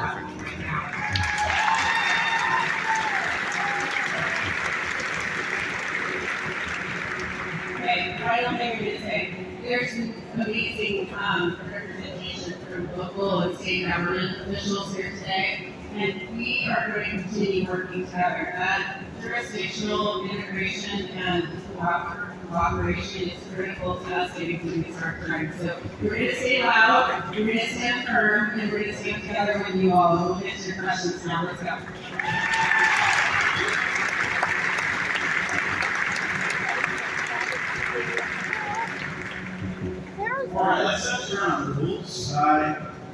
happening right now. Okay, final thing we're going to say. There's amazing representation from local and state government officials here today, and we are going to continue working together. That jurisdictional integration and cooperation is critical to us getting through these hard times. So we're going to stay loud, we're going to stand firm, and we're going to stand together with you all. And we'll get to your questions now. Let's go. All right, let's set around the rules.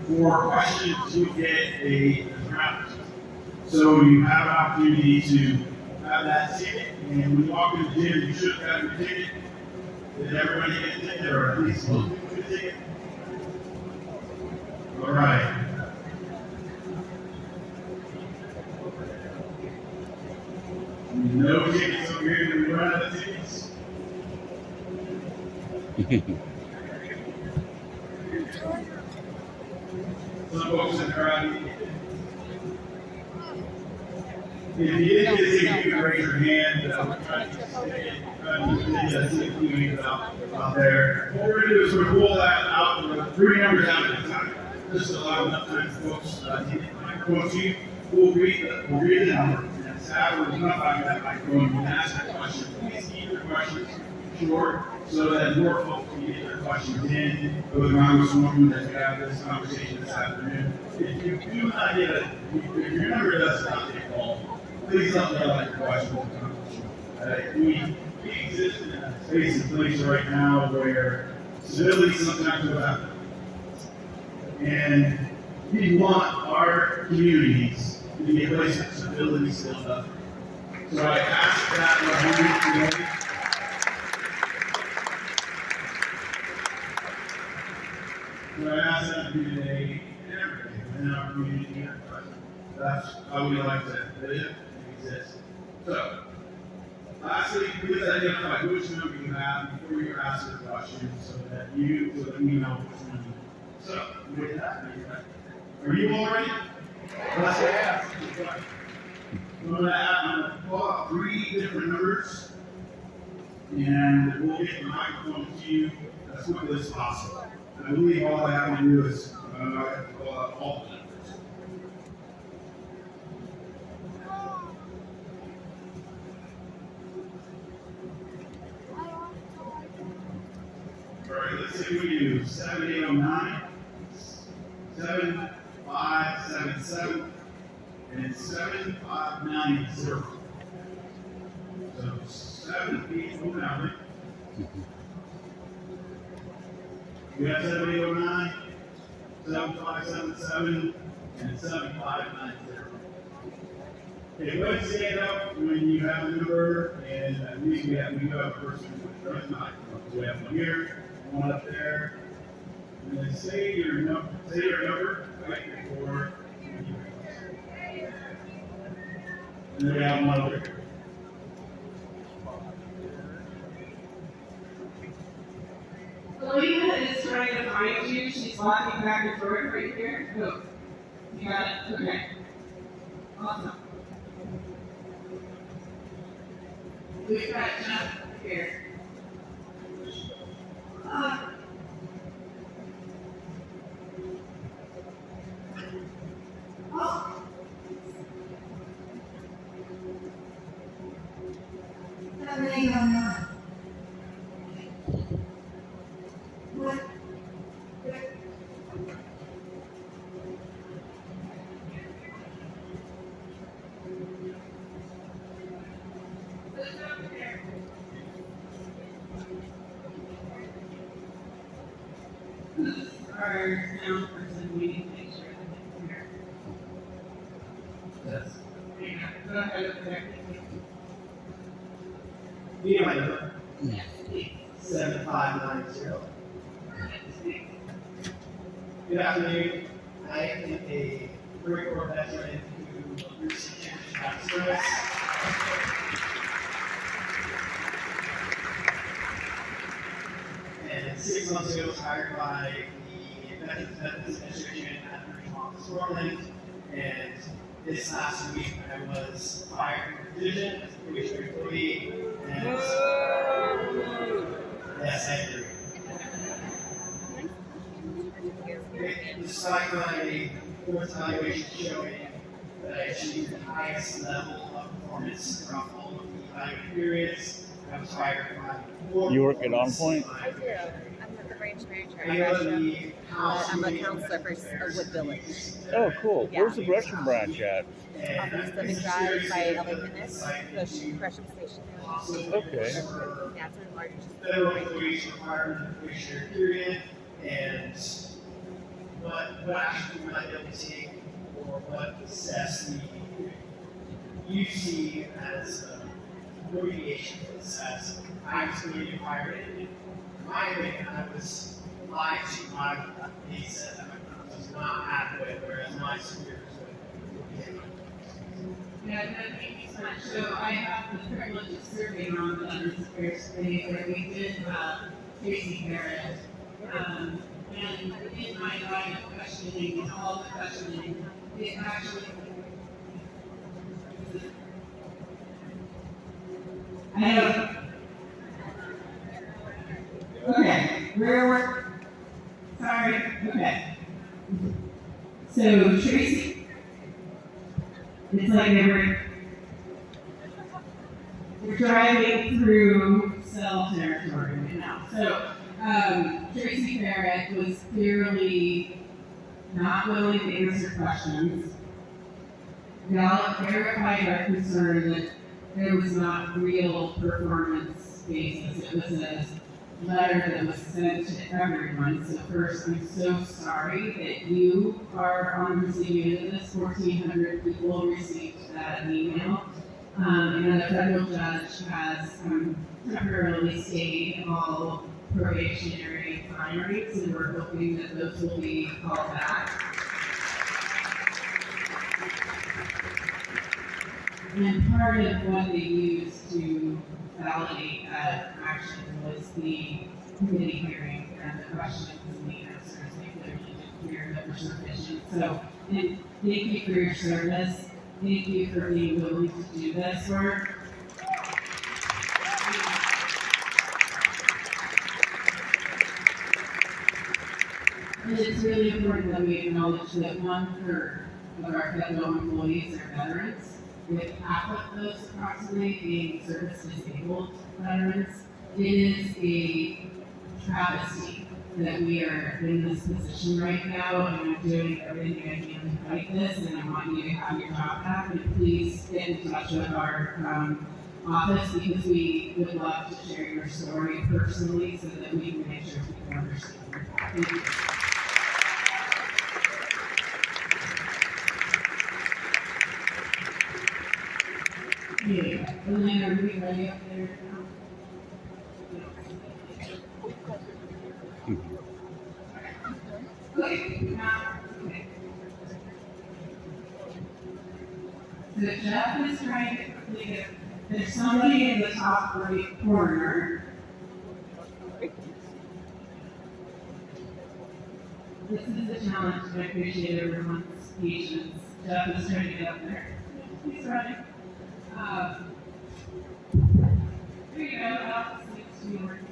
For questions, you get a draft. So you have an opportunity to have that ticket, and when you walk in the gym, you should have your ticket. Did everybody get a ticket, or at least most people get a ticket? All right. No tickets over here. Did we run out of tickets? Some folks in the crowd. If you didn't get a ticket, you can raise your hand. I'm trying to get a ticket out there. What we're going to do is we're going to pull that out. We're going to three numbers out at a time. Just to allow enough time for folks to get the microphone to you. We'll read the number. And so after we come back to that microphone, you can ask that question. Please keep your questions short so that more folks can get their questions in for the Congresswoman that we have this conversation this afternoon. If you do not get if your number does not get called, please don't yell at your questions. We exist in a space and place right now where civility sometimes will happen. And we want our communities to be a place where civility still does. So I ask that of you today. So I ask that of you today and every day in our community. That's how we like to live and exist. So, lastly, please identify which number you have before you ask your question so that we know which one you have. So, with that, are you all ready? Let's ask. I'm going to pull out three different numbers, and we'll get the microphone to you as quickly as possible. I believe all I have to do is I have to call out all the numbers. All right, let's see if we do 7809, 7577, and 7590. So 7809. We have 7809, 7577, and 7590. Okay, go ahead and stand up when you have a number, and at least we have a person with a mic. So we have one here, one up there, and then say your number right before you. And then we have one over here. The lady that is trying to find you, she's walking back and forth right here. Oh, you got it? Okay. Awesome. We've got Jeff here. Oh. What? Our sound person, we need to make sure that it's here. Yes. Go ahead over there. You know my number? Yes, please. 7590. Good afternoon. I am a Marine Corps veteran who recently finished out of service. And 6 months ago, I was hired by the Veterans Benefits Administration at the Regional Office Portland And this last week, I was fired from position as a probationary employee, and yes, I agree. Despite my fourth evaluation showing that I achieved the highest level of performance throughout all of the evaluation periods, I was fired from my fourth. You work at On Point? I do. I'm the branch manager at Gresham. I'm a counselor for Wood Village. Oh, cool. Yeah. Where's the Gresham branch at? Off of Civic Drive by LA Fitness, the Gresham station. Okay. Yeah, it's the largest. Federal employees required in the probationary period, and what action we might be able to take, or what assess you see as motivation for this as I was going to be fired, and in my opinion, I was lied to by they said that I was not adequate, whereas my superiors would. Yeah, no, thank you so much. So I have the privilege of serving on the Veterans Affairs Committee where we did Tracy Barrett. And in my line of questioning and all the questioning, it actually I don't. Okay, sorry, okay. So Tracy, it's like we're driving through cell territory right now. So Tracy Barrett was clearly not willing to answer questions. Gallup verified our concern that there was not real performance basis. It was a letter that was sent to everyone. So first, I'm so sorry that you are on the receiving end of this. 1,400 people received that email. And the federal judge has temporarily stayed all probationary time rates, and we're hoping that those will be called back. And part of what they used to validate that action was the committee hearing and the questions and the answers. They clearly didn't hear that were sufficient. So, and thank you for your service. Thank you for being willing to do this work. And it's really important that we acknowledge that 1/3 of our federal employees are veterans, with half of those approximately being service disabled veterans. It is a travesty that we are in this position right now, and I'm doing everything I can to fight this, and I want you to have your job back, and please get in touch with our office, because we would love to share your story personally so that we can make sure people understand. Thank you. Yeah, Elena, are we ready up there now? Okay, now, okay. So Jeff is trying to quickly get, there's somebody in the top right corner. This is a challenge, and I appreciate everyone's patience. Jeff is trying to get up there. He's running. There you go, Alex needs to be working.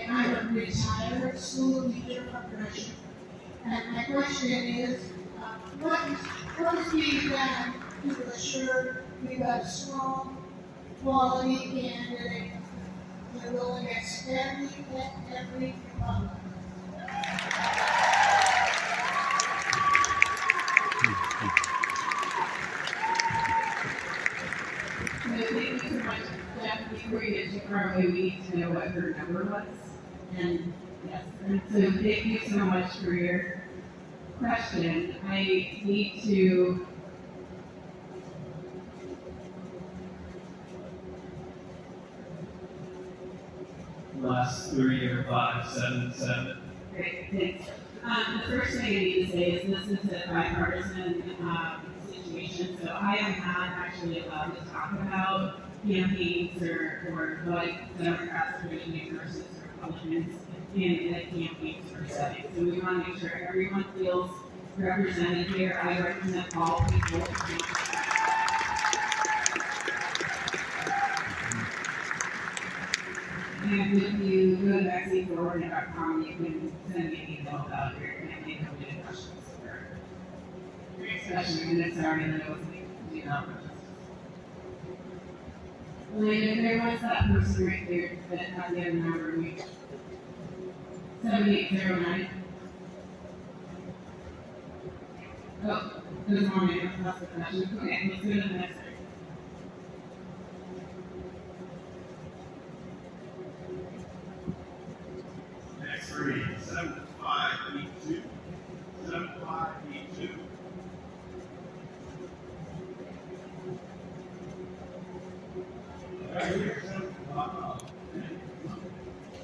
I'm a retired school teacher from Gresham. And my question is, what is being done to assure we got a strong quality candidate that will against every problem? Thank you so much, Jeff. Before you get too far away, we need to know what her number was. And yes, and so thank you so much for your question. I need to. Last 3 or 5, 7, 7. Great, thanks. The first thing I need to say is this is a bipartisan situation, so I am not actually allowed to talk about campaigns or what Democrats are doing versus Republicans in the campaigns for setting. So we want to make sure everyone feels represented here. I represent all people. And if you go to MaxineForward.com, you can send me an email about your campaign and any questions. Especially in this area, and I was thinking about Elena, there was that person right there that had the other number. 7809. Oh, there's more names. That's the question. Okay, let's go to the next one. Next three, 7582. 7582. Right here,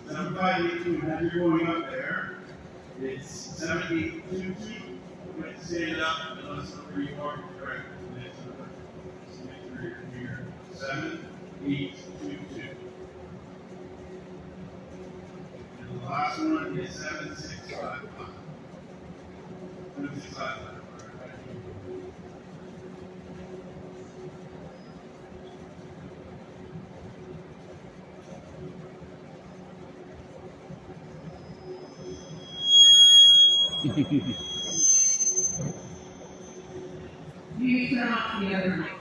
7582, as you're going up there, it's 7822. You have to stand up unless where you are correct. Next number. So make sure you're here. 7822. And the last one is 7655. 7655. You turn off the other mic.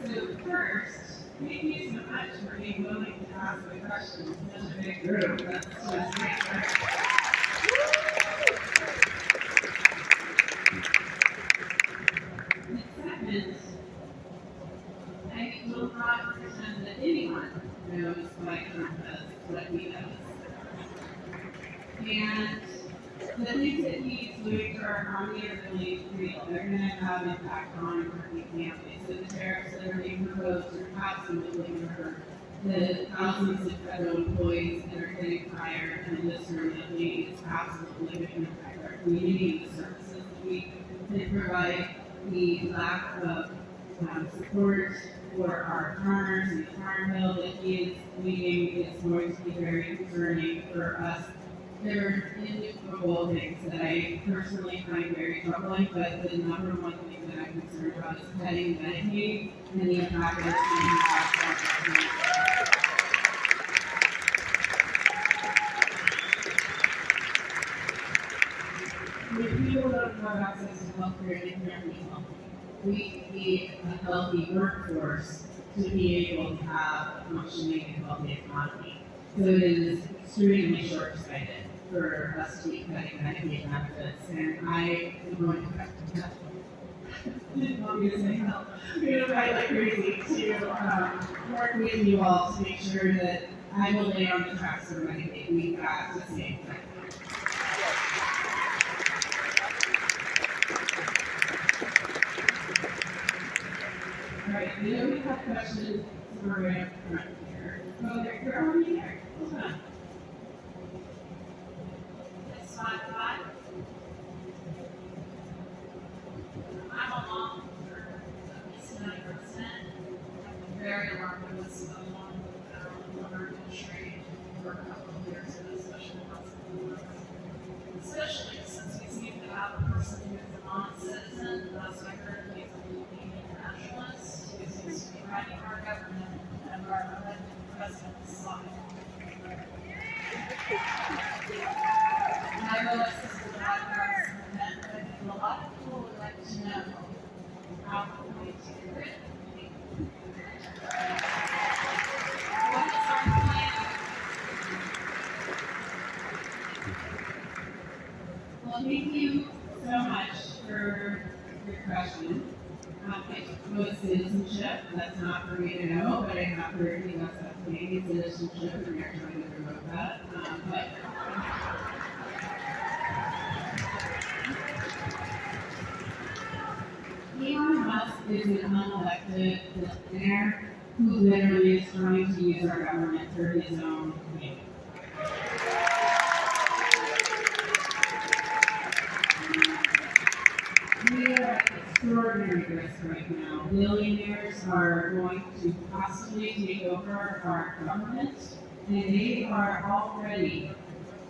So first, thank you so much for being willing to ask the questions. Such a big group. That's great. Second, I will not pretend that anyone knows what Trump does, what he does. And the things that he's doing to our economy are really real. They're going to have an impact on working families. So the tariffs that are being proposed are absolutely going to hurt the thousands of federal employees that are getting fired and this permanently is absolutely going to affect our community and the services that we can provide. The lack of support for our farmers and the farm bill that he is leading is going to be very concerning for us. There are innumerable things that I personally find very troubling, but the number one thing that I'm concerned about is cutting Medicaid and the impact that it's going to have on our when people don't have access to health care, they can't be healthy. We need a healthy workforce to be able to have a functioning and healthy economy. So it is extremely short-sighted for us to be cutting Medicaid benefits, and I am going to cut them. I didn't want me to say no. I'm going to fight like crazy to work with you all to make sure that I will lay on the tracks for Medicaid. We've got to save that. All right, I know we have questions right up front here. Oh, they're already there. Hold on. It's 5-5. I'm a mom for at least 90%. I'm very alarmed with this along with the lumber industry for a couple of years, and especially hospitals. Especially since we seem to have a person who is a non-citizen, last I heard he's a leading internationalist, who seems to be running our government and our elected president's side. And I realize this is a bipartisan event, but I think a lot of people would like to know how we're going to get rid of it. What is our plan? Well, thank you so much for your question. It's citizenship. That's not for me to know, but I have heard he must have Canadian citizenship, and they're trying to promote that. But an unelected billionaire who literally is trying to use our government for his own gain. We are at extraordinary risk right now. Billionaires are going to possibly take over our government, and they are already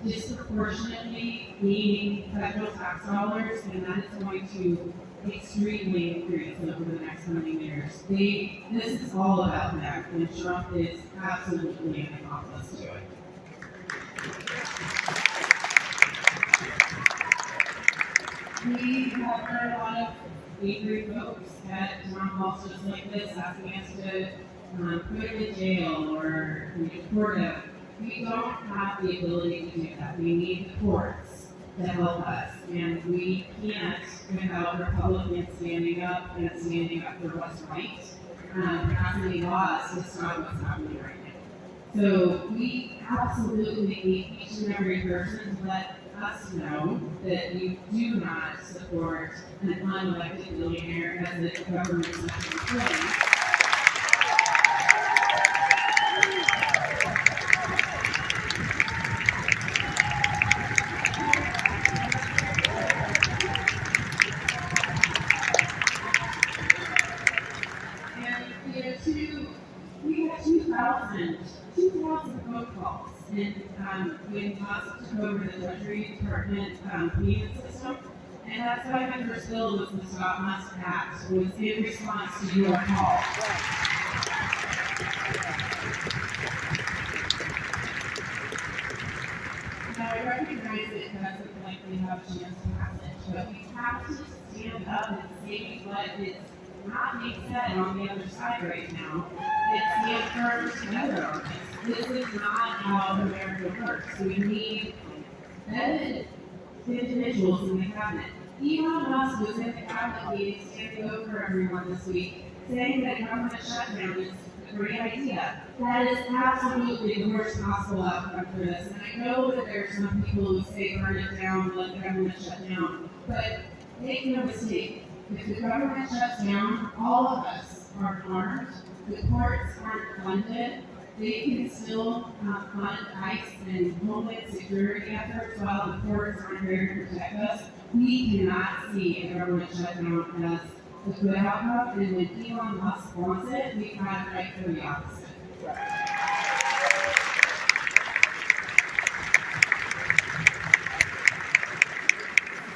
disproportionately needing federal tax dollars, and that is going to extremely increase over the next coming years. This is all about them, and Trump is absolutely an accomplice to it. We have heard a lot of angry folks at town halls just like this asking us to put him in jail or deport him. We don't have the ability to do that. We need the courts to help us, and we can't without Republicans standing up and standing up for what's right, passing laws to stop what's happening right now. So we absolutely need each and every person to let us know that you do not support an unelected billionaire as a government employee. We had 2,000 phone calls, and when Musk took over the Treasury Department payment system, and that's why my first bill was the Stop Musk Act, was in response to your call. Now I recognize it doesn't likely have a chance to passage, but we have to stand up and say what is not being said on the other side right now. It's stand firm together on this. This is not how America works. We need vetted individuals in the cabinet. Elon Musk was in the cabinet meeting standing over everyone this week, saying that government shutdown is a great idea. That is absolutely the worst possible outcome for this. And I know that there are some people who say burn it down, let the government shut down, but make no mistake. If the government shuts down, all of us are harmed. The courts aren't funded. They can still fund ICE and Homeland Security efforts while the courts aren't there to protect us. We cannot see a government shutdown as a good outcome, and when Elon Musk wants it, we've got to fight for the opposite.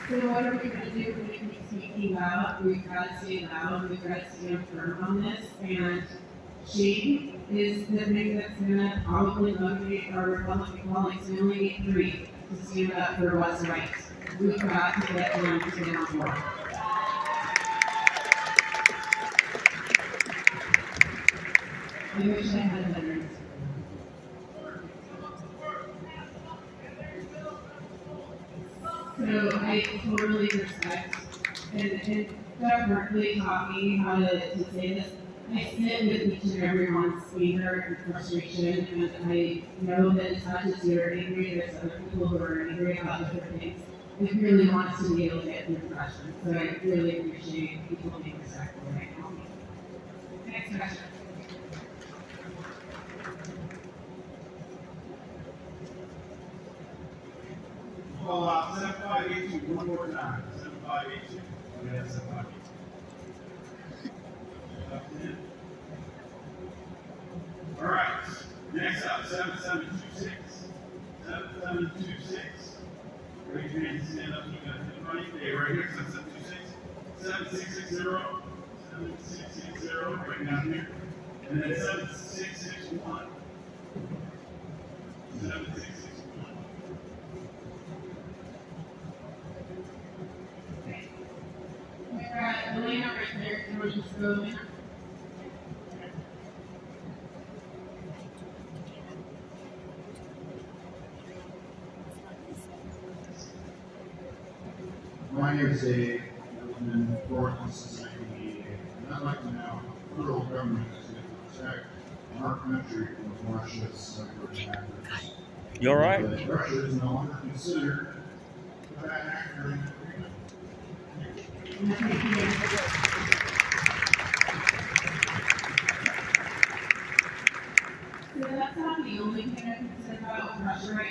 So what are we going to do when we keep speaking loud? We've got to stay loud, we've got to stand firm on this, and shame is the thing that's going to probably motivate our Republican colleagues. We only need 3 to stand up for what's right. We've got to get them to get on board. I wish I had a better answer. So I totally respect, and Doug Berkeley taught me how to say this. I sit with each and everyone's anger and frustration, and I know that it's not just you're angry, there's other people who are angry about different things. I really want us to be able to get through the question, so I really appreciate people being respectful right now. Next question. Call out 7582 one more time. 7582. We have 7582. All right. Next up, 7726. 7726. Raise your hand and stand up. You got it in front of you. Okay, right here. 7726. 7660. 7660. Right down here. And then 7661. 7661. Elena right there, can we just go in? My name is Dave. I've been in Portland since 1988, and I'd like to know how the federal government is going to protect our country from Russia's cyber attackers. You all right? Russia is no longer considered a bad actor in the agreement.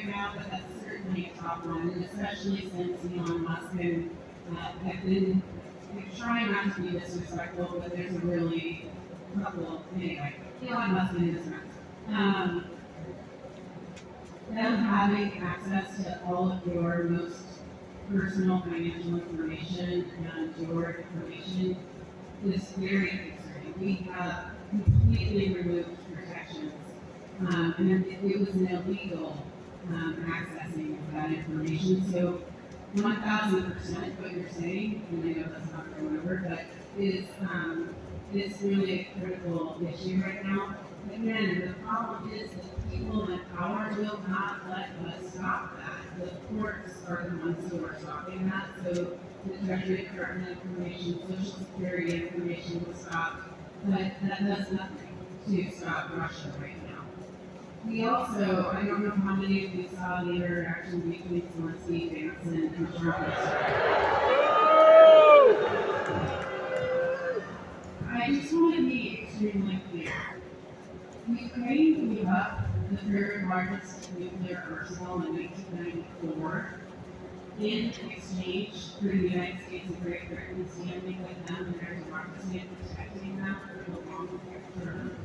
right now, but that's certainly a top one, and especially since Elon Musk and have been trying not to be disrespectful, but there's a really couple, anyway, Elon Musk and his friends. Them having access to all of your most personal financial information and your information is very concerning. We have completely removed protections, and it was an illegal accessing of that information. So 1,000% what you're saying, and I know that's not going over, but is really a critical issue right now. Again, the problem is that people in power will not let us stop that. The courts are the ones who are stopping that. So the Treasury Department information, Social Security information will stop, but that does nothing to stop Russia right now. We also, I don't know how many of you saw the interaction between Zelensky, Maxine, and Trump. I just want to be extremely clear. Ukraine gave up the third largest nuclear arsenal in 1994 in exchange for the United States and Great Britain standing with them in their democracy and protecting them for the long term.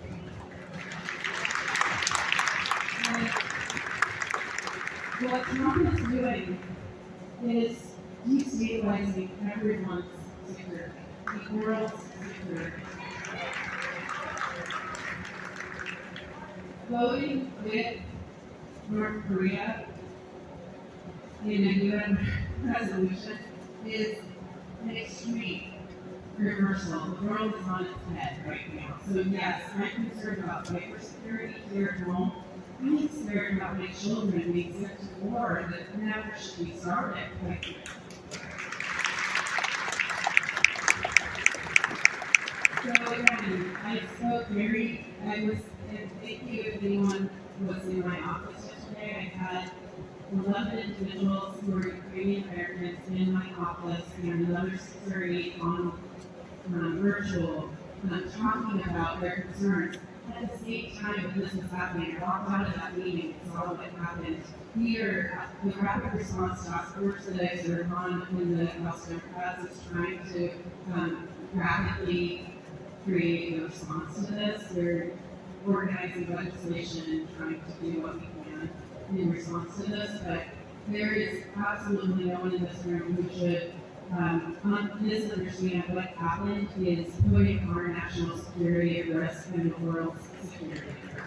And what Trump is doing is destabilizing everyone's security, the world's security. Voting with North Korea in a UN resolution is an extreme reversal. The world is on its head right now. So yes, I'm concerned about cybersecurity here at home. I'm concerned about my children being sent to war that never should be started. So again, and thank you if anyone was in my office yesterday. I had 11 individuals who were Ukrainian Americans in my office and another 6 or 8 on virtual talking about their concerns. At the same time that this was happening, I walked out of that meeting and saw what happened. Here, the Rapid Response Task Force that I serve on in the House Democrats is trying to rapidly create a response to this. They're organizing legislation and trying to do what we can in response to this, but there is absolutely no one in this room who should misunderstand what happened is putting our national security at risk and the world's security at risk.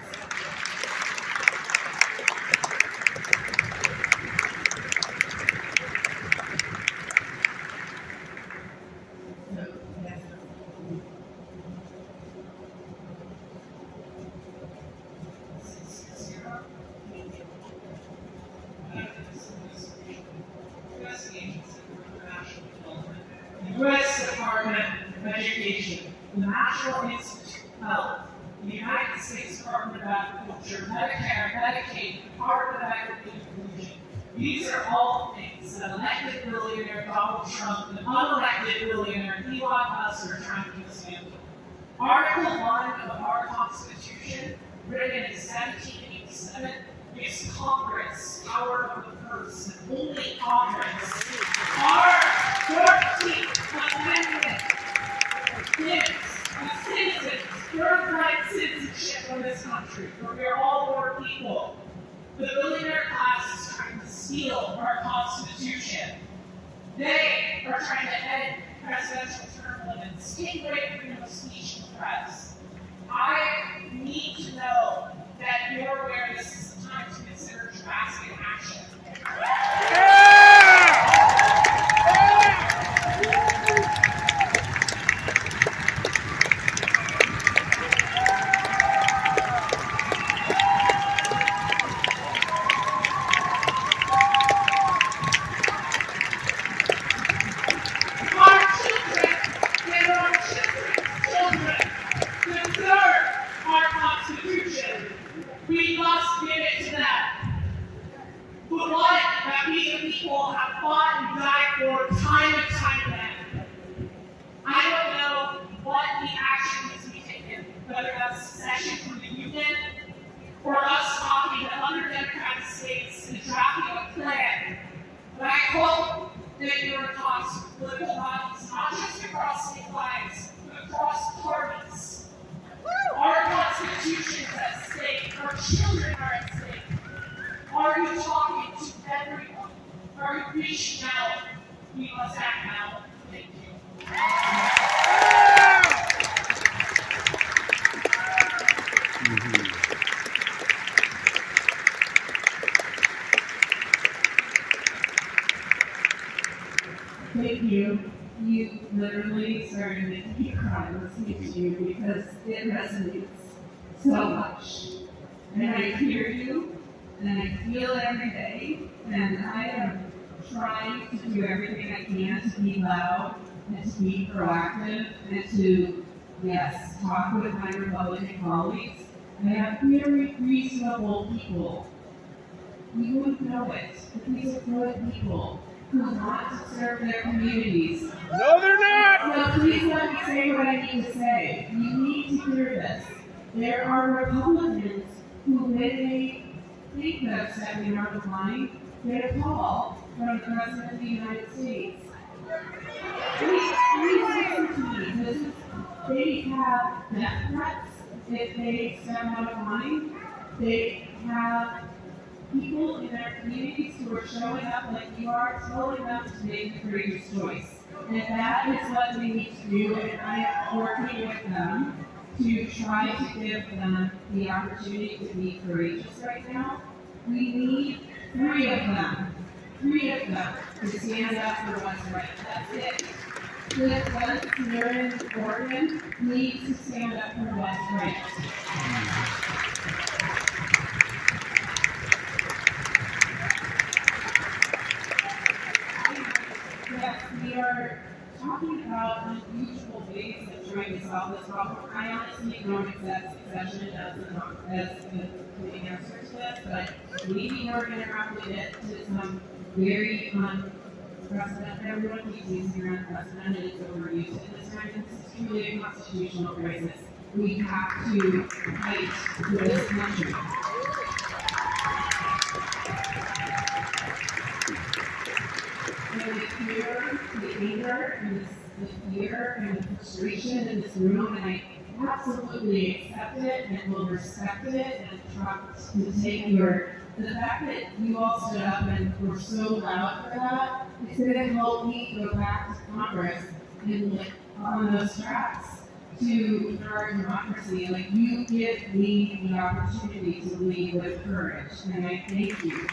U.S. Department of Education, the National Institute of Health, the United States Department of Agriculture, Medicare, Medicaid, Department of Agriculture Inclusion. These are all things that elected billionaire Donald Trump and unelected billionaire Elon Musk are trying to dismantle. Article 1 of our Constitution, written in 1787, gives Congress power of the purse, and only Congress. Our 14th Amendment gives citizens birthright citizenship of this country, where we are all more people. The billionaire class is trying to steal our Constitution. They are trying to end presidential term limits, take away freedom of speech and press. I need to know that you're aware this is the time to consider drastic action. We must give it to them. Who want it? across political bodies, not just across state lines, but across parties. Our Constitution is at stake. Our children are at stake. Are you talking to everyone? Are you reaching out? We must act now. Thank you. Thank you. You literally started making me cry listening to you because it resonates so much. And I hear you, and I feel it every day, and I am trying to do everything I can to be loud and to be proactive and to, yes, talk with my Republican colleagues. I have very reasonable people. You wouldn't know it, but these are good people who want to serve their communities. No, they're not! No, please let me say what I need to say. You need to hear this. There are Republicans who, when they think of stepping out of line, get a call from the President of the United States. Please listen to me. They have death threats if they step out of line. They have people in their communities who are showing up like you are, telling them to make a courageous choice. And that is what they need to do, and I am working with them to try to give them the opportunity to be courageous right now. We need three of them to stand up for what's right. That's it. Cliff Woods here in Oregon needs to stand up for what's right. Yes, we are talking about unusual ways of trying to solve this problem. I honestly don't accept succession as the complete answer to this, but maybe we're interrupting it to some very unprecedented. Everyone keeps using unprecedented, it's overused at this time. This is truly a constitutional crisis. We have to fight for this country. And the anger and the fear and the frustration in this room, and I absolutely accept it and will respect it and try to take the fact that you all stood up and were so loud for that, it's going to help me go back to Congress and like on those tracks to our democracy. Like, you give me the opportunity to lead with courage, and I thank you.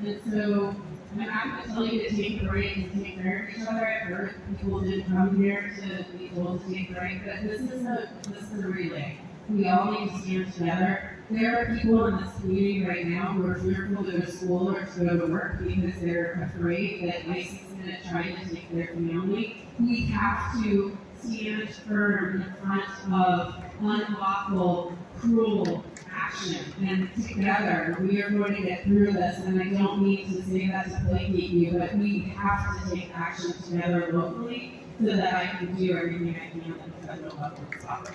And so, I'm not going to tell you to take a break and take care of each other. I've heard people didn't come here to be told to take a break, but this is a relay. We all need to stand together. There are people in this community right now who are fearful to go to school or to go to work because they're afraid that ICE is going to try to take their family. We have to stand firm in front of unlawful, cruel action, and together we are going to get through this. And I don't mean to say that to placate you, but we have to take action together locally so that I can do everything I can at the federal level to stop it.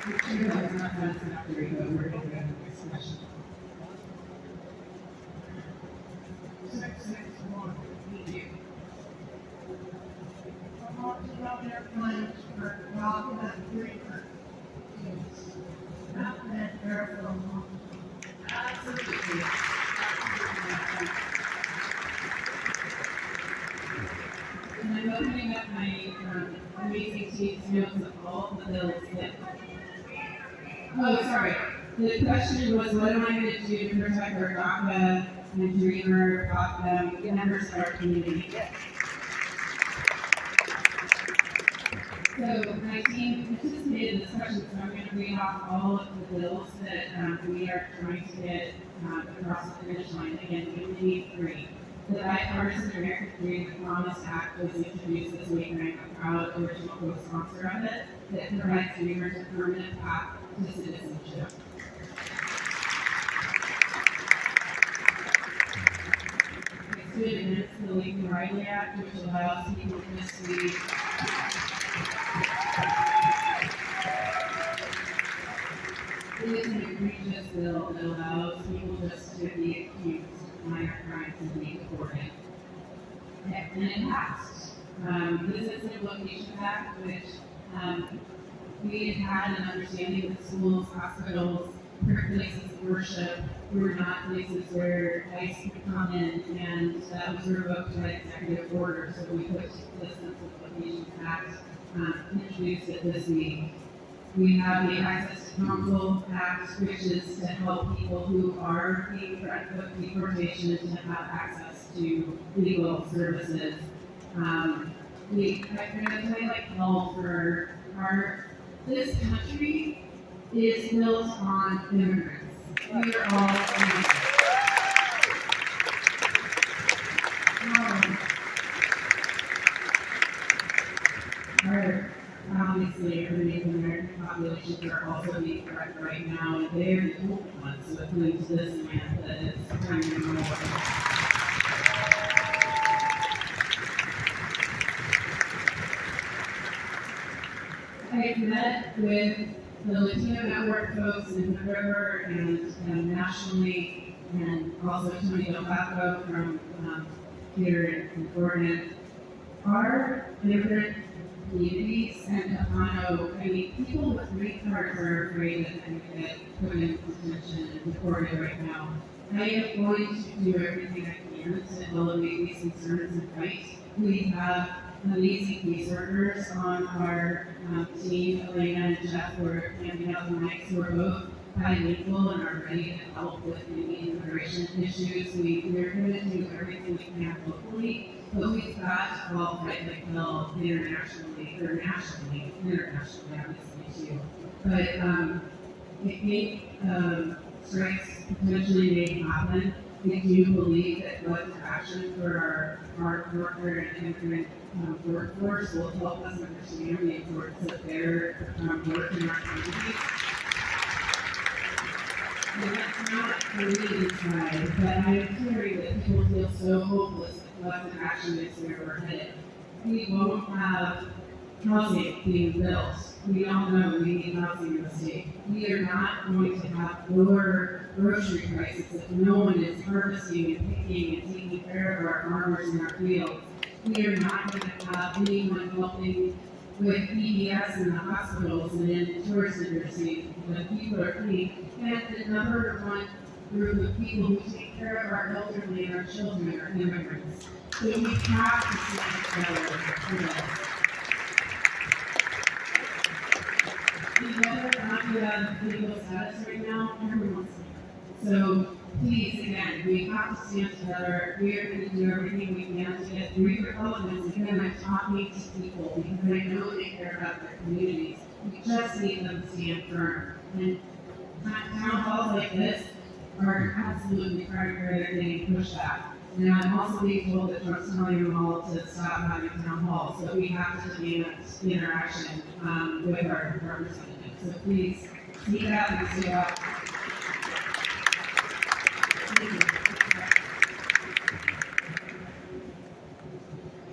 I'm sure that was not fast enough for you, but we're going to go to the next question. 661. Thank you. I want to know their plans for document treatment. Not that they're for a long time. Absolutely. And I'm opening up my amazing team's notes of all the bills that. Oh, sorry. The question was, what am I going to do to protect our DACA and dreamer members of our community? So my team anticipated this question, so I'm going to read off all of the bills that we are trying to get across the finish line. Again, we only need 3. The Bipartisan American Dream Promise Act was introduced this week, and I'm a proud original co-sponsor of it, that provides dreamers a permanent path to citizenship. Riley Act, which allows people to mislead. It is an egregious bill that allows people just to be accused of minor crimes and be deported. And it passed. This is an Implementation Act, which we had an understanding that schools, hospitals, places of worship were not places where ICE could come in, and that was revoked by executive order. So we put this Implementation Act, introduced it this week. We have the Access to Counsel Act, which is to help people who are being threatened with deportation to have access to legal services. I'm going to tell you, like, hell for this country is built on immigrants. We are all immigrants. Obviously, the Native American populations are also being threatened right now, and they are the only ones who have come to this land that is bringing more. I've met with the Latino Network folks in the river and nationally, and also Tony Delvaco from here in Oregon. Our immigrant communities and Tejano, I mean, people with green cards are afraid that they're going to get put in detention and deported right now. I am going to do everything I can to elevate these concerns and fight. We have amazing case workers on our team. Elena and Jeff were handing out the mics, who are both bilingual and are ready to help with any immigration issues. We're going to do everything we can locally, but we've got to all fight like hell internationally, obviously too. But I think strikes potentially may happen. We do believe that collective action for our worker and immigrant workforce will help us understand the importance of their work in our communities. And that's not for me inside, but I am hearing that people feel so hopeless that collective action is where we're headed. We won't have housing being built. We all know we need housing in the state. We are not going to have lower grocery prices if no one is harvesting and picking and taking care of our farmers in our fields. We are not going to have anyone helping with EDS in the hospitals and in tourist industries when people are clean. And the number one group of people who take care of our elderly and our children are immigrants. So we have to stand together for this. We know we're not going to have legal status right now, everyone's here. So please, again, we have to stand together. We are going to do everything we can to get through your elements. Again, I'm talking to people because I know they care about their communities. We just need them to stand firm. And town halls like this are absolutely part of where they're getting pushback. And I'm also being told that Trump's telling them all to stop having town halls. So we have to demand interaction with our representatives. So please, speak out and stay up. Thank you.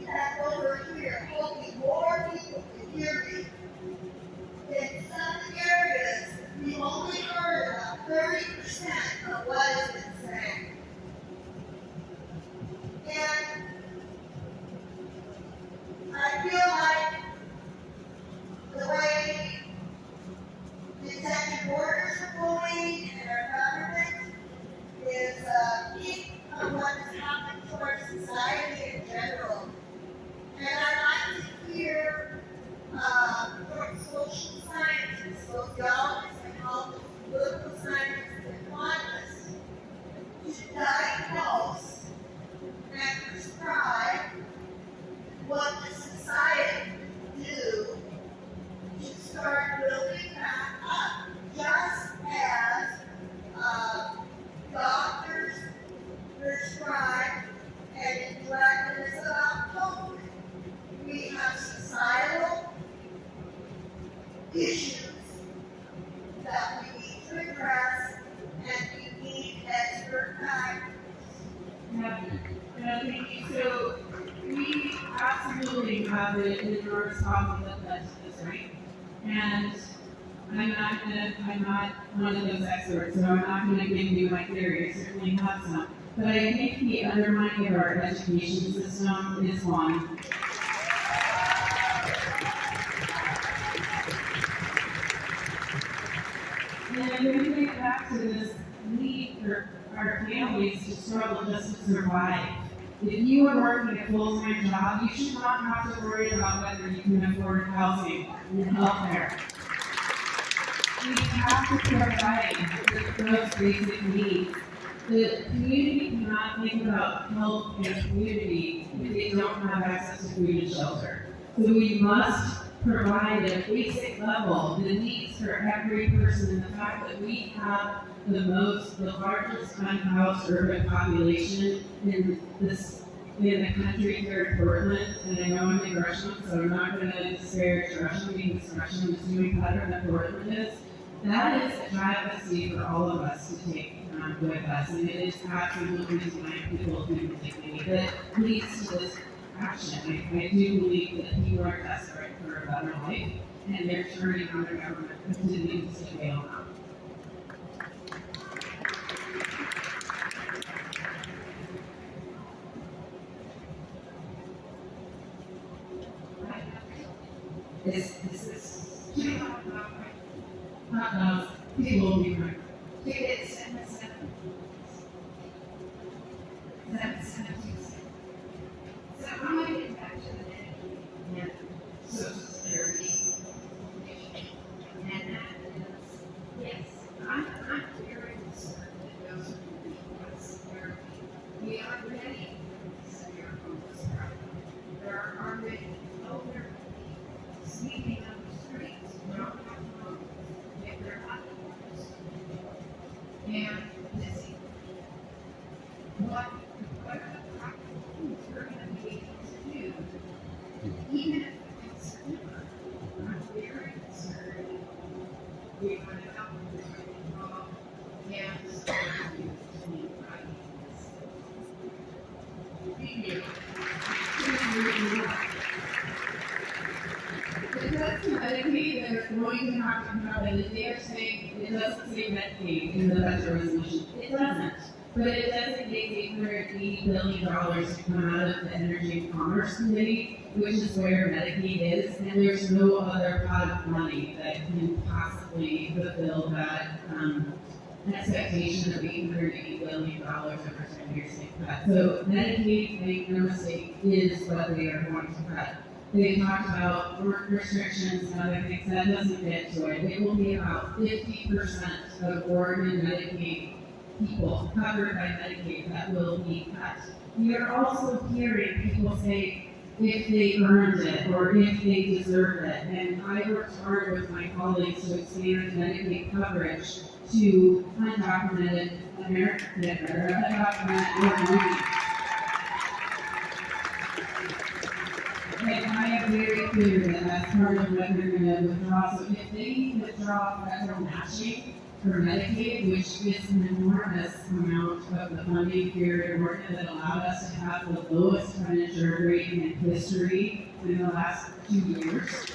Back over here, hoping more people can hear me. In some areas, we only heard about 30% of what has been said. And I feel like the way the executive orders are going and our government is peak of what is happening to our society in general. And I'd like to hear from social scientists, sociologists, psychologists, political scientists, and economists to diagnose and prescribe what the society can do to start building back up, just as doctors prescribe and inject us about COVID. We have societal issues that we need to address, and we need expert guidance. Thank you. So we absolutely have it in our responsibility to this, right? And I'm not one of those experts, so I'm not gonna give you my theory, I certainly have some. But I think the undermining of our education system is one. And I'm going to get back to this need for our families to struggle just to survive. If you are working a full-time job, you should not have to worry about whether you can afford housing and health care. We have to provide those basic needs. The community cannot think about health and community if they don't have access to food and shelter. So we must provide at a basic level the needs for every person, and the fact that we have the largest unhoused urban population in the country here in Portland, and I know I'm in Gresham, so I'm not going to disparage Gresham because Gresham is doing better than Portland is. That is a travesty for all of us to take with us, and it is absolutely denying people who dignity that leads to this action. I do believe that people are desperate for a better life, and they're turning on their government continues to fail now. This is not people will be right. Tickets and the 772. So I'm going to get back to the net. Yeah. Social Security. And that is, yes, I'm very concerned that those are because we are ready for the severe homeless problem. There are already older people sleeping on the streets, don't have homes, yet they're occupied. And this, what are the practical things we're going to be able to do, even if it's consumer? I'm very concerned. We want to help them get involved and start to need ideas. Thank you. It does Medicaid, they're going to have to come out, and they are saying, it doesn't say Medicaid in the budget resolution. It doesn't. But it designates $880 billion to come out of the Energy and Commerce Committee, which is where Medicaid is, and there's no other pot of money that can possibly fulfill that expectation of $880 billion over 10 years to cut. So Medicaid, make no mistake, is what they are going to cut. They talked about work restrictions and other things. That doesn't get to it. It will be about 50% of Oregon Medicaid people covered by Medicaid that will be cut. We are also hearing people say if they earned it or if they deserve it. And I worked hard with my colleagues to expand Medicaid coverage to undocumented Americans or undocumented Oregonians. And I am very clear that that's part of what they're going to withdraw. So if they withdraw federal matching for Medicaid, which is an enormous amount of the funding here in Oregon that allowed us to have the lowest expenditure rate in history in the last 2 years.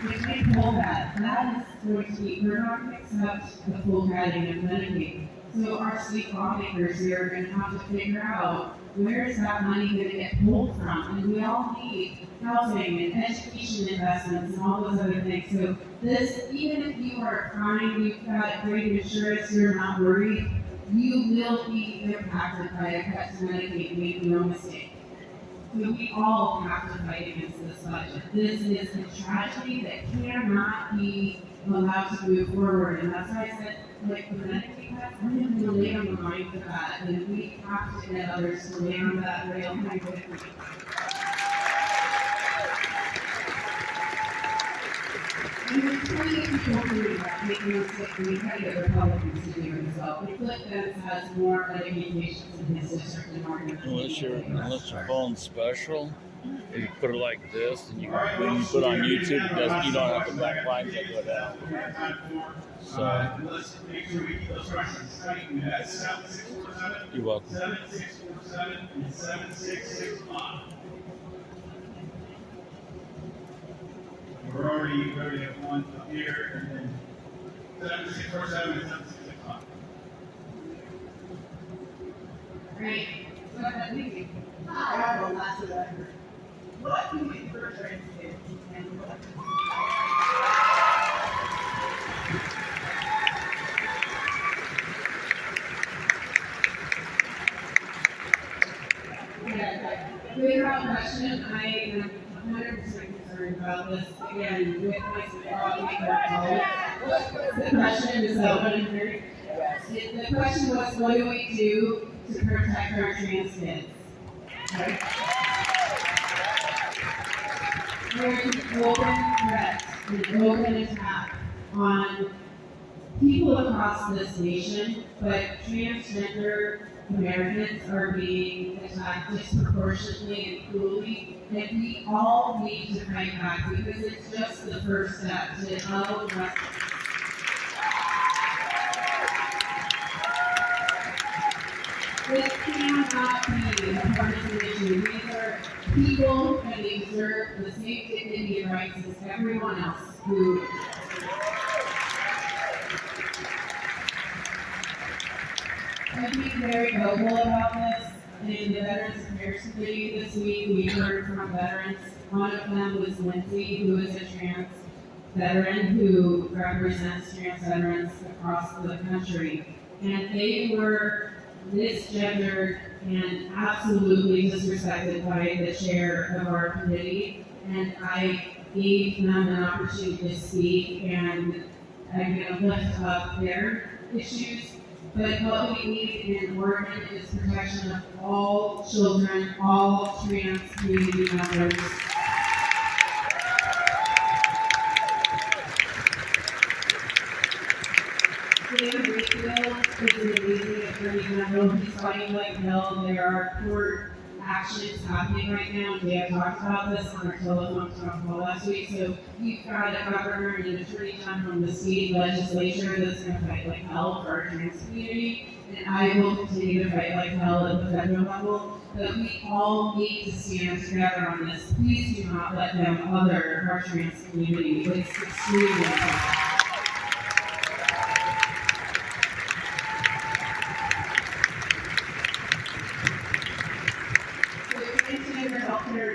If we pull that, that is going to be, we're not going to accept the full cutting of Medicaid. So our state lawmakers here are going to have to figure out where is that money going to get pulled from? And we all need housing and education investments and all those other things. So this, even if you are fine, you've got great insurance, you're not worried, you will be impacted by a cut to Medicaid, make no mistake. So we all have to fight against this budget. This is a tragedy that cannot be allowed to move forward. And that's why I said, like, the Medicaid cuts, I'm going to lay on the line for that. And we have to get others to lay on that rail kind of with me. And we're trying to people doing that, making no mistake, we try to get Republicans to do it as well. But Cliff Dents has more Medicaid patients in his district than Oregon. Unless your phone's special, And you put it like this, and you when you put on YouTube, it doesn't. You don't have the black lines that go down. So let's make sure we keep those questions tight. We had 7647, you're welcome. 7647, and 7665. We're already at one up here, and then 7647 and 7665. Great. Go ahead, Nikki. I have one last one. What do we first try to do? And what? Without question, I am 100% concerned about this. Again, with my the question is open. The question was, what do we do to protect our trans kids? Right? There's an open threat, an open attack on people across this nation, but transgender Americans are being attacked disproportionately and cruelly, and we all need to fight back because it's just the first step to all the rest. This cannot be a partisan issue. These are people and they deserve the same dignity and rights as everyone else who. I've been very vocal about this. In the Veterans Affairs Committee this week, we heard from veterans. One of them was Lindsay, who is a trans veteran who represents trans veterans across the country. And they were misgendered and absolutely disrespected by the chair of our committee. And I gave them an opportunity to speak, and I'm going to lift up their issues. But what we need in Oregon is protection of all children, all trans community members. Dan Wakefield is an amazing attorney general. He's fighting like hell. There are court actions happening right now. Dan talked about this on our telephone call last week. So you've got a governor and an attorney general from the state legislature that's going to fight like hell for our trans community. And I will continue to fight like hell at the federal level. But we all need to stand together on this. Please do not let them other our trans community. It's extremely important.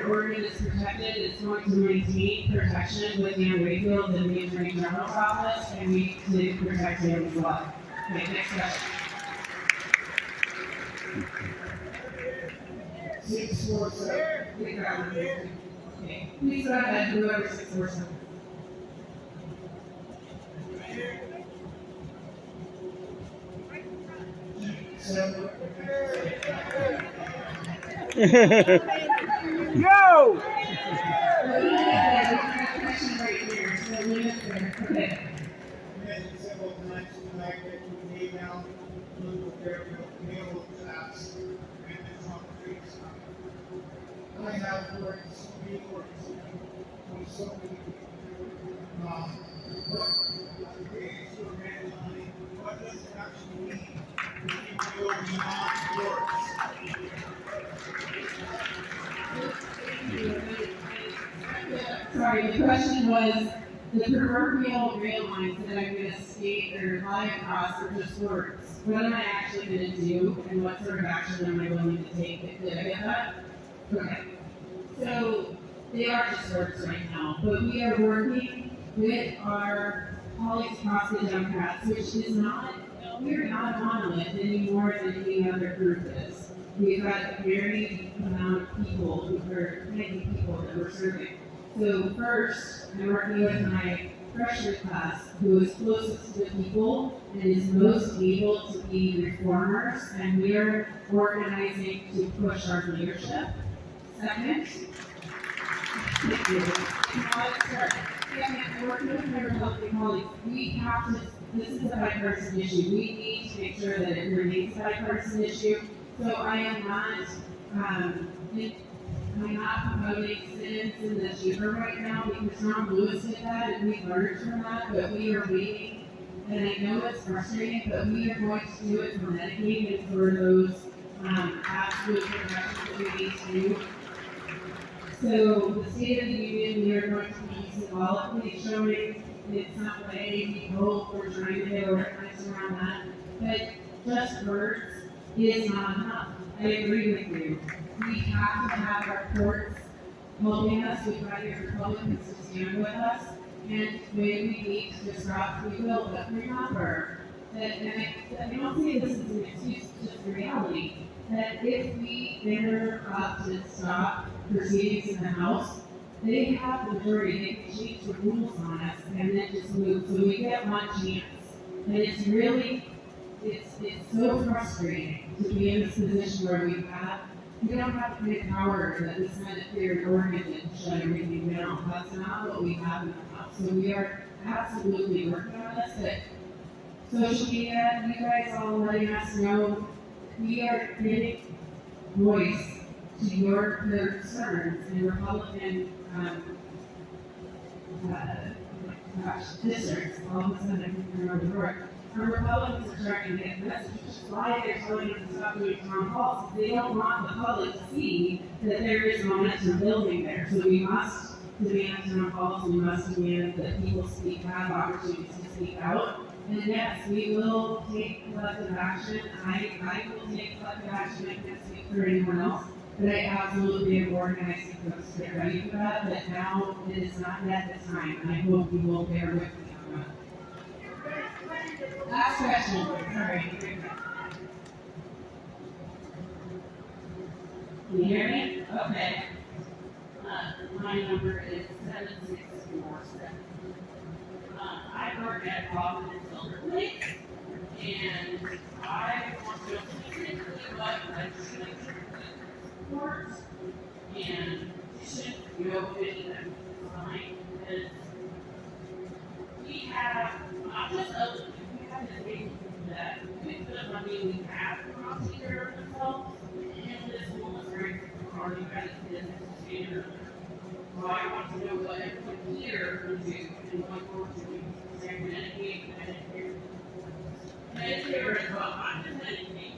Oregon is protected, it's going to maintain protection with Dan Wakefield and the Attorney General's office, and we need to protect him as well. Okay, next question. 647. Okay, please go ahead, whoever 647. Yo! Several times tonight that you came out, looked at their mail class, and the Trump trees. I have worked so many words from so many people. What creates your red line? What does it actually mean? You can go beyond words. Sorry, the question was the proverbial rail lines that I'm going to skate or fly across are just words. What am I actually going to do, and what sort of action am I willing to take? Did I get that? Okay. So they are just words right now, but we are working with our colleagues across the Democrats, which is not, we're not a monolith any more than any other group is. We've got a very amount of people who are many people that we're serving. So first, I'm working with my freshman class who is closest to the people and is most able to be reformers, and we're organizing to push our leadership. Second, working with my Republican colleagues, we have to, this is a bipartisan issue. We need to make sure that it remains a bipartisan issue. So I am not I'm not promoting sit-ins in the chamber right now because Ron Lewis did that and we learned from that, but we are waiting. And I know it's frustrating, but we are going to do it for Medicaid and for those absolute progressions that we need to do. So the State of the Union, we are going to be symbolically showing in some way, we hope we're trying to get organized around that. But just words is not enough. I agree with you. We have to have our courts helping us. We've got your Republicans to stand with us. And when we need to disrupt, we will. But remember that, and I don't say this is an excuse, it's just the reality, that if we interrupt and stop proceedings in the House, they have the majority. They can change the rules on us and then just move. So we get one chance. And it's really, it's so frustrating to be in this position where we don't have the kind of power that the Senate here in Oregon did to shut everything down. That's not what we have in the House. So we are absolutely working on this, but social media, you guys all letting us know we are giving voice to your concerns and Republican districts. All of a sudden, I can remember the word. Our Republicans are starting to get messages, which is why they're telling us to stop doing town halls. They don't want the public to see that there is momentum building there. So we must demand town halls, we must demand that people have opportunities to speak out. And yes, we will take collective action. I will take collective action. I can't speak for anyone else. But I absolutely am organizing folks to get ready for that. But now it is not yet the time. And I hope you will bear with me on that. Last question. Sorry. Can you hear me? Okay. My number is 7647. I work at Providence Elderly, and I want to specifically what legislature supports and petition no vision and design is we have not just elderly, we have the things that with the money we have from here ourselves and this homeless rate already got its business standard. So I want to know what everyone here will do and what we're doing. Medicare is well, not just Medicaid.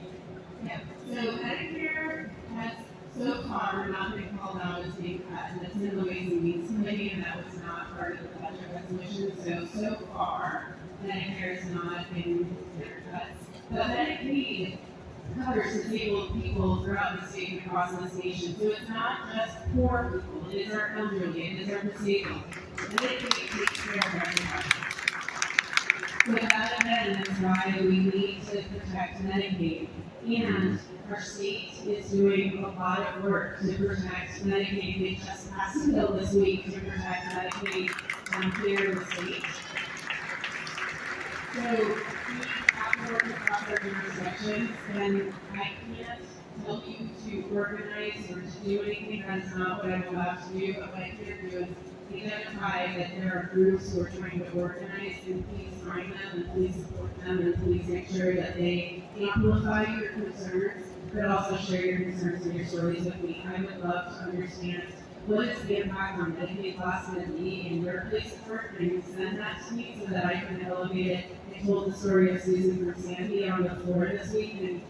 Yeah. So Medicare has so far not been called out as being cut, and it's in the Ways and Means Committee, and that was not part of the budget resolution. So far, Medicare has not been considered cuts. But Medicaid covers disabled people throughout the state and across this nation. So it's not just poor people, it is our elderly, it is our disabled. Medicaid takes care of everybody. So that again is why we need to protect Medicaid. And our state is doing a lot of work to protect Medicaid. They just passed a bill this week to protect Medicaid here in the state. So we have to work across our jurisdictions, and I can't tell you to organize or to do anything. That is not what I'm about to do. But what I can do is identify that there are groups who are trying to organize, and please find them, and please support them, and please make sure that they amplify your concerns, but also share your concerns and your stories with me. I would love to understand what is the impact on Medicaid costs going to be in your place of work, and send that to me so that I can elevate it. I told the story of Susan from Sandy on the floor this week, and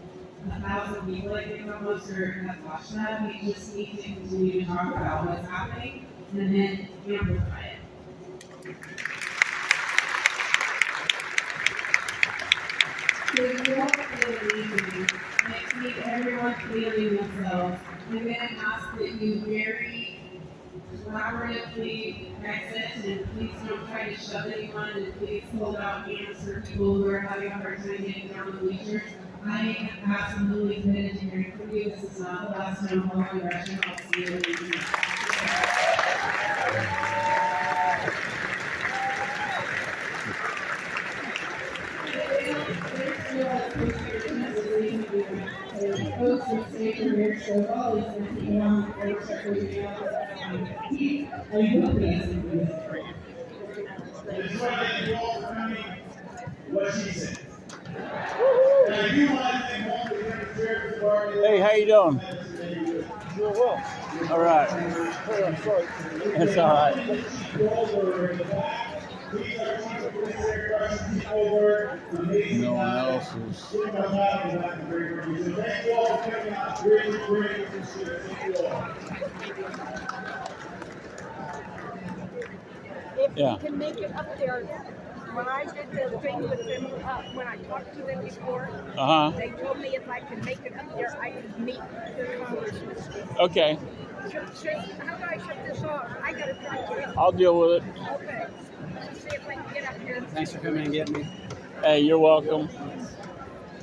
1,000 people, I think, almost have watched that. We just need to continue to talk about what's happening and then amplify it. So you all feel easy. Next week, everyone feeling themselves. I'm going to ask that you very collaboratively exit, and please don't try to shove anyone, and please hold out hands for people who are having a hard time getting down the bleachers. I am absolutely committed to hearing from you. This is not the last time hall in Gresham. I'll see you in folks will stay from here, so all these things you want to start moving out. I hope he has included. I just want to thank you all for coming. What she said. And I do want to thank all the members of the Hey, how you doing? Enjoy All right. It's all right. No one else is. If Yeah. we can make it up there, when I did the thing with them, when I talked to them before, they told me if I could make it up there, I could meet the congressman. Okay. How do I shut this off? I gotta turn it off. I'll deal with it. Okay. Let's see if I can get up here. Thanks for coming and getting me. Hey, you're welcome.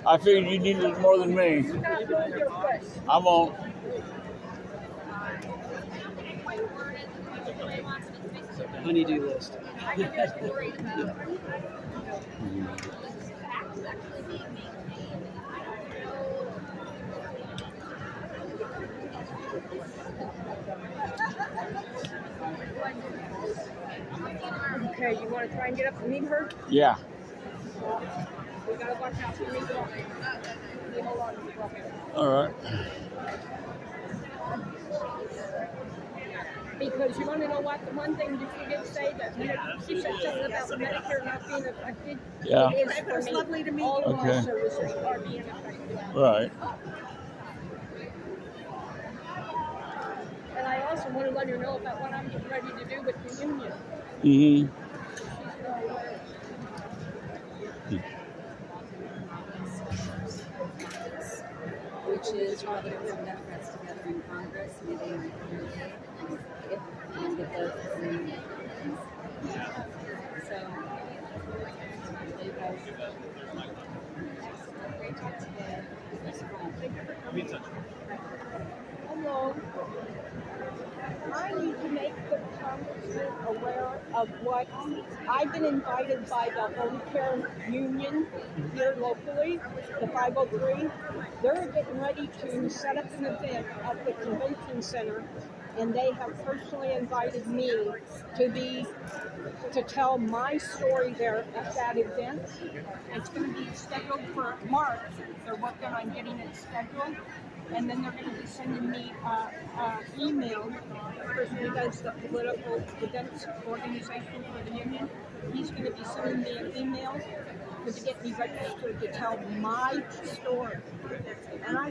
I figured you needed it more than me. Do not move your foot. I won't. Honeydew list. I can just worry about it. Okay, you want to try and get up and meet her? Yeah. We gotta watch out for me. Hold on. All right. Because you want to know what? The one thing that she did say that she said something about Medicare not being affected. Yeah. It is for me. Lovely to meet you. All of Okay. our services are being affected. Right. And I also want to let her know about what I'm getting ready to do with the union. Mm-hmm. Which is Republicans and Democrats together in Congress, meeting if and with those. So, you guys. Great talk today. Hello. I need to make the congressman aware of what I've been invited by the home care union here locally, the 503. They're getting ready to set up an event at the convention center, and they have personally invited me to tell my story there at that event. It's going to be scheduled for March. They're working on getting it scheduled. And then they're going to be sending me an email. The person who does the political events organization for the union, he's going to be sending me an email to get me registered to tell my story. And I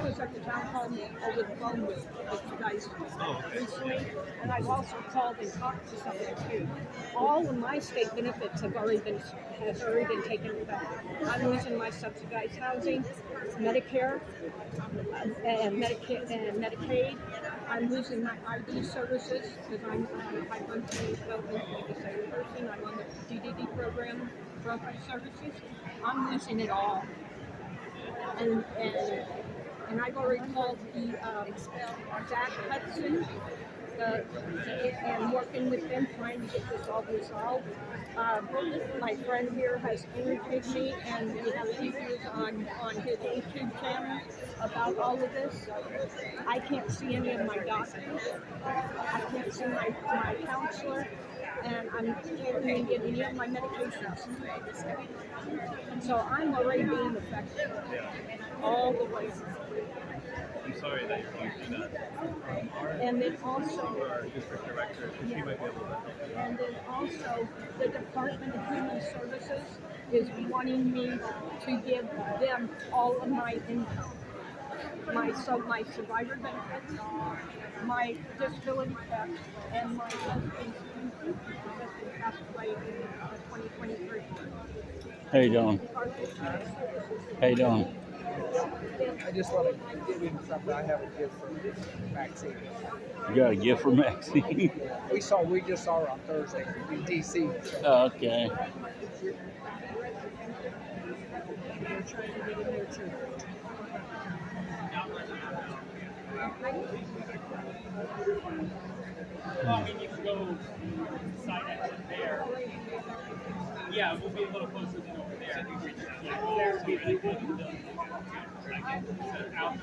was at the town hall over the phone with you guys recently, and I've also called and talked to some of them too. All of my state benefits has already been taken effect. I'm losing my subsidized housing, Medicare, and Medicaid. I'm losing my ID services because I'm functionally developmentally disabled person. I'm on the DDD program, brokerage services. I'm losing it all. And I've already called the Zach Hudson and working with them trying to get this all resolved. My friend here has interviewed me, and we have videos on his YouTube channel about all of this. I can't see any of my doctors. I can't see my counselor, and I can't even get any of my medications. So I'm already being affected all the way. I'm sorry that you're going through that. And then also, Our district director, she might be able to help you. and then also the Department of Human Services is wanting me to give them all of my income. My survivor benefits, my disability tax, and my husband's pension. My husband passed away in 2023. How you doing? How you doing? I just want to give him something. I have a gift for Maxine. You got a gift for Maxine? We just saw her on Thursday in DC. So. Oh, okay. Well, you can go sign it there. Yeah, we'll be a little closer than over there. Yeah, there will be out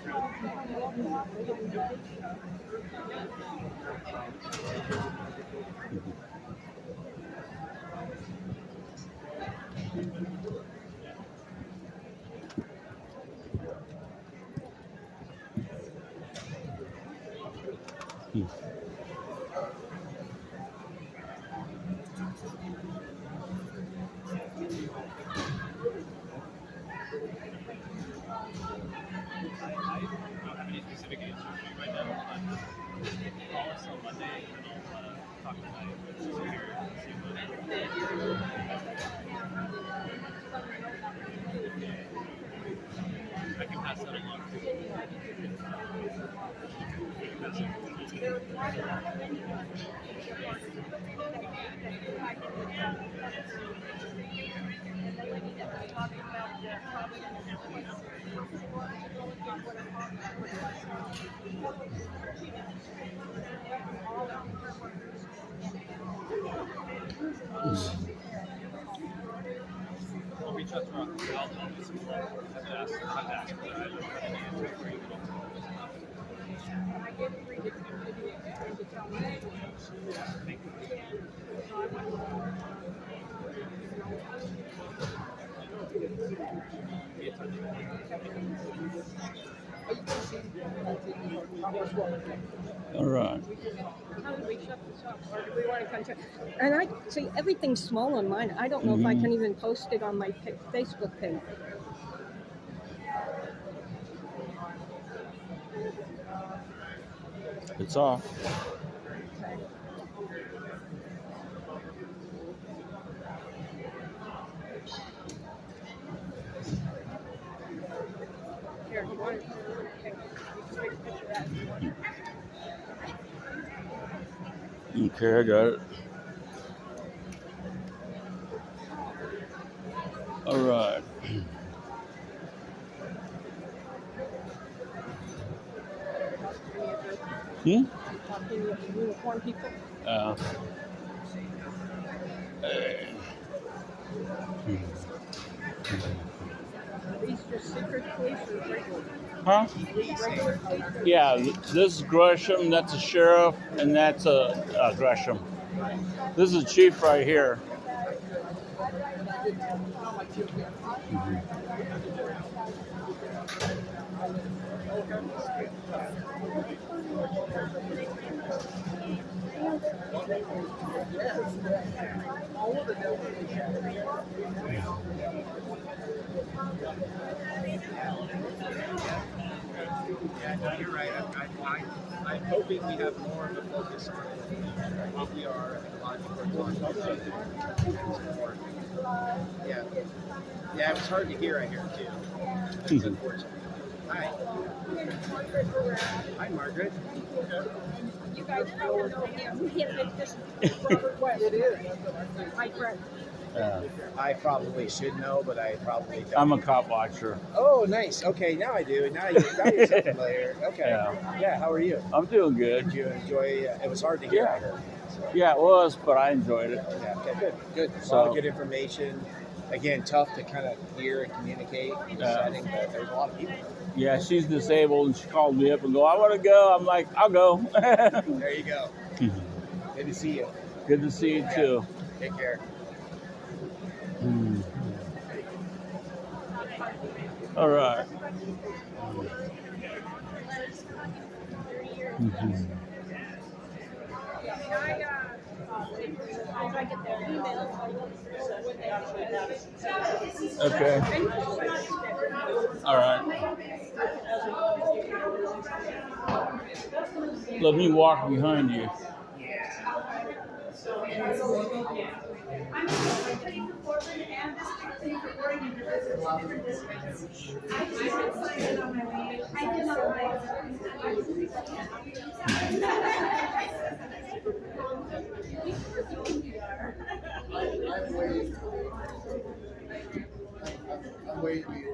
specific answer for you right now. Call us on Monday and I'll talk to my here and see what. I can pass that along to you. I'll reach out to Rock. I'll do some work. I've asked, but I don't have any answer for you. All right. And I see everything's small on mine. I don't know if I can even post it on my Facebook page. It's off. Here, you want it? Okay, I got it. All right. Uniform people. These just secret police or regular? Huh? Regular police? Yeah, this is Gresham, that's a sheriff, and that's a Gresham. This is a chief right here. Yeah, no, you're right. I'm hoping we have more of a focus on what we are and a lot of people are talking about. Yeah. Yeah, it was hard to hear, I hear, too. It's unfortunate. Hi. Hi, Margaret. You guys probably know him. This is Robert West. It is. My friend. I probably should know, but I probably don't. I'm a cop watcher. Oh, nice. Okay, now I do. Now you're so familiar. Okay. Yeah, how are you? I'm doing good. Did you enjoy it? Was hard to hear, I heard. So. Yeah, it was, but I enjoyed it. Yeah, okay, good. A So, lot of good information. Again, tough to kind of hear and communicate in the setting, but there's a lot of people. Yeah, she's disabled, and she called me up and go, I want to go. I'm like, I'll go. There you go. Good to see you. Good to see you, too. Take care. All right. Okay. All right. Let me walk behind you. I'm studying for Portland and district reporting in different districts. I just decided on my way. I did not like I'm waiting.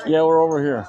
Yeah, we're over here.